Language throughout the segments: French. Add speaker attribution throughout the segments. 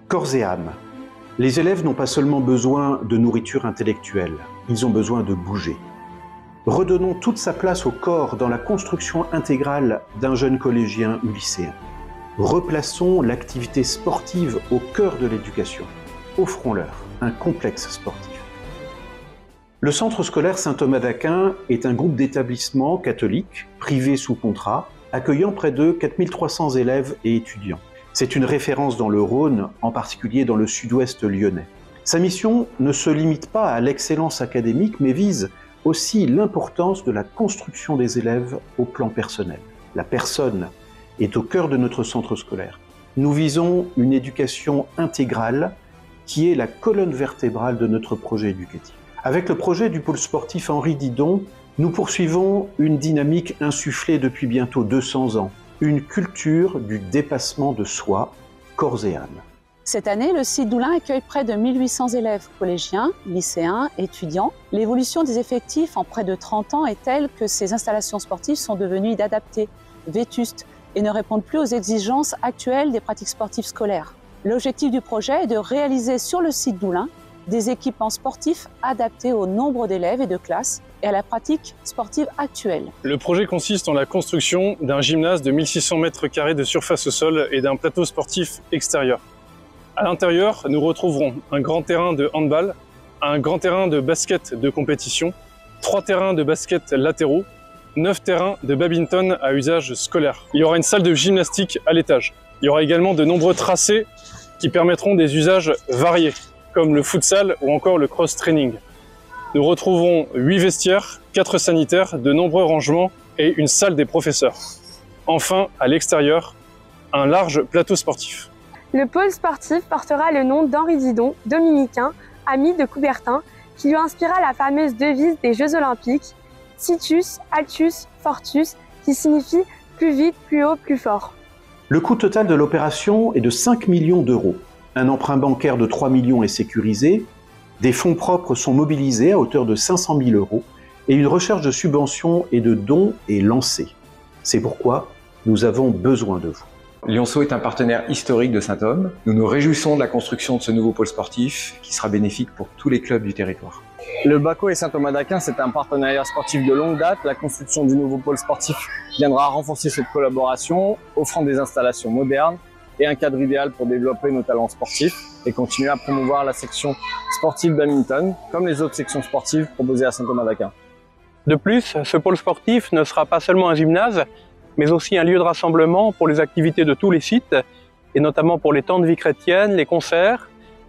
Speaker 1: Corps et âme. Les élèves n'ont pas seulement besoin de nourriture intellectuelle, ils ont besoin de bouger. Redonnons toute sa place au corps dans la construction intégrale d'un jeune collégien ou lycéen. Replaçons l'activité sportive au cœur de l'éducation. Offrons-leur un complexe sportif. Le Centre scolaire Saint-Thomas d'Aquin est un groupe d'établissements catholiques, privés sous contrat, accueillant près de 4300 élèves et étudiants. C'est une référence dans le Rhône, en particulier dans le sud-ouest lyonnais. Sa mission ne se limite pas à l'excellence académique, mais vise aussi l'importance de la construction des élèves au plan personnel. La personne est au cœur de notre centre scolaire. Nous visons une éducation intégrale qui est la colonne vertébrale de notre projet éducatif. Avec le projet du pôle sportif Henri Didon, nous poursuivons une dynamique insufflée depuis bientôt 200 ans, une culture du dépassement de soi, corps et âme.
Speaker 2: Cette année, le site d'Oulin accueille près de 1800 élèves collégiens, lycéens, étudiants. L'évolution des effectifs en près de 30 ans est telle que ces installations sportives sont devenues inadaptées, vétustes et ne répondent plus aux exigences actuelles des pratiques sportives scolaires. L'objectif du projet est de réaliser sur le site d'Oulin des équipements sportifs adaptés au nombre d'élèves et de classes et à la pratique sportive actuelle.
Speaker 3: Le projet consiste en la construction d'un gymnase de 1600 m² de surface au sol et d'un plateau sportif extérieur. À l'intérieur, nous retrouverons un grand terrain de handball, un grand terrain de basket de compétition, 3 terrains de basket latéraux, 9 terrains de badminton à usage scolaire. Il y aura une salle de gymnastique à l'étage. Il y aura également de nombreux tracés qui permettront des usages variés, comme le futsal ou encore le cross-training. Nous retrouvons 8 vestiaires, 4 sanitaires, de nombreux rangements et une salle des professeurs. Enfin, à l'extérieur, un large plateau sportif.
Speaker 4: Le pôle sportif portera le nom d'Henri Didon, dominicain, ami de Coubertin, qui lui inspira la fameuse devise des Jeux Olympiques, Situs, Altus, Fortus, qui signifie plus vite, plus haut, plus fort.
Speaker 1: Le coût total de l'opération est de 5 millions d'euros. Un emprunt bancaire de 3 millions est sécurisé, des fonds propres sont mobilisés à hauteur de 500 000 euros et une recherche de subventions et de dons est lancée. C'est pourquoi nous avons besoin de vous.
Speaker 5: Lionceau est un partenaire historique de Saint-Thome. Nous nous réjouissons de la construction de ce nouveau pôle sportif qui sera bénéfique pour tous les clubs du territoire.
Speaker 6: Le Baco et Saint-Thomas d'Aquin, c'est un partenariat sportif de longue date. La construction du nouveau pôle sportif viendra renforcer cette collaboration, offrant des installations modernes et un cadre idéal pour développer nos talents sportifs et continuer à promouvoir la section sportive badminton, comme les autres sections sportives proposées à Saint-Thomas d'Aquin.
Speaker 7: De plus, ce pôle sportif ne sera pas seulement un gymnase, mais aussi un lieu de rassemblement pour les activités de tous les sites, et notamment pour les temps de vie chrétienne, les concerts,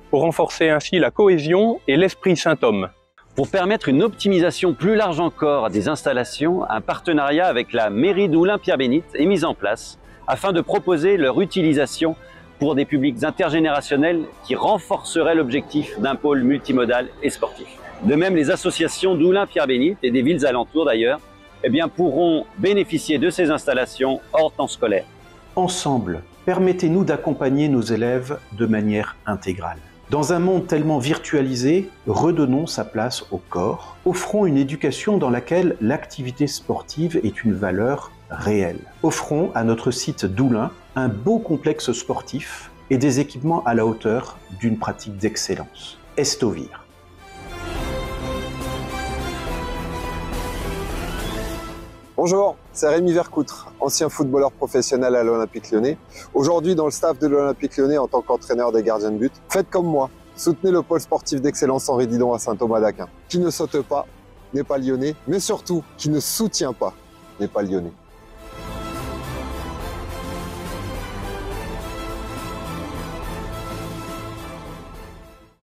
Speaker 7: pour renforcer ainsi la cohésion et l'esprit Saint-Thome.
Speaker 8: Pour permettre une optimisation plus large encore des installations, un partenariat avec la mairie d'Oulin-Pierre-Bénite est mis en place afin de proposer leur utilisation pour des publics intergénérationnels qui renforceraient l'objectif d'un pôle multimodal et sportif. De même, les associations d'Oulin-Pierre-Bénite et des villes alentours d'ailleurs pourront bénéficier de ces installations hors temps scolaire.
Speaker 1: Ensemble, permettez-nous d'accompagner nos élèves de manière intégrale. Dans un monde tellement virtualisé, redonnons sa place au corps, offrons une éducation dans laquelle l'activité sportive est une valeur réelle. Offrons à notre site d'Oulin un beau complexe sportif et des équipements à la hauteur d'une pratique d'excellence. Estovir.
Speaker 9: Bonjour, c'est Rémi Vercoutre, ancien footballeur professionnel à l'Olympique Lyonnais. Aujourd'hui dans le staff de l'Olympique Lyonnais en tant qu'entraîneur des gardiens de but. Faites comme moi, soutenez le pôle sportif d'excellence Henri Didon à Saint-Thomas d'Aquin. Qui ne saute pas n'est pas lyonnais, mais surtout qui ne soutient pas n'est pas lyonnais.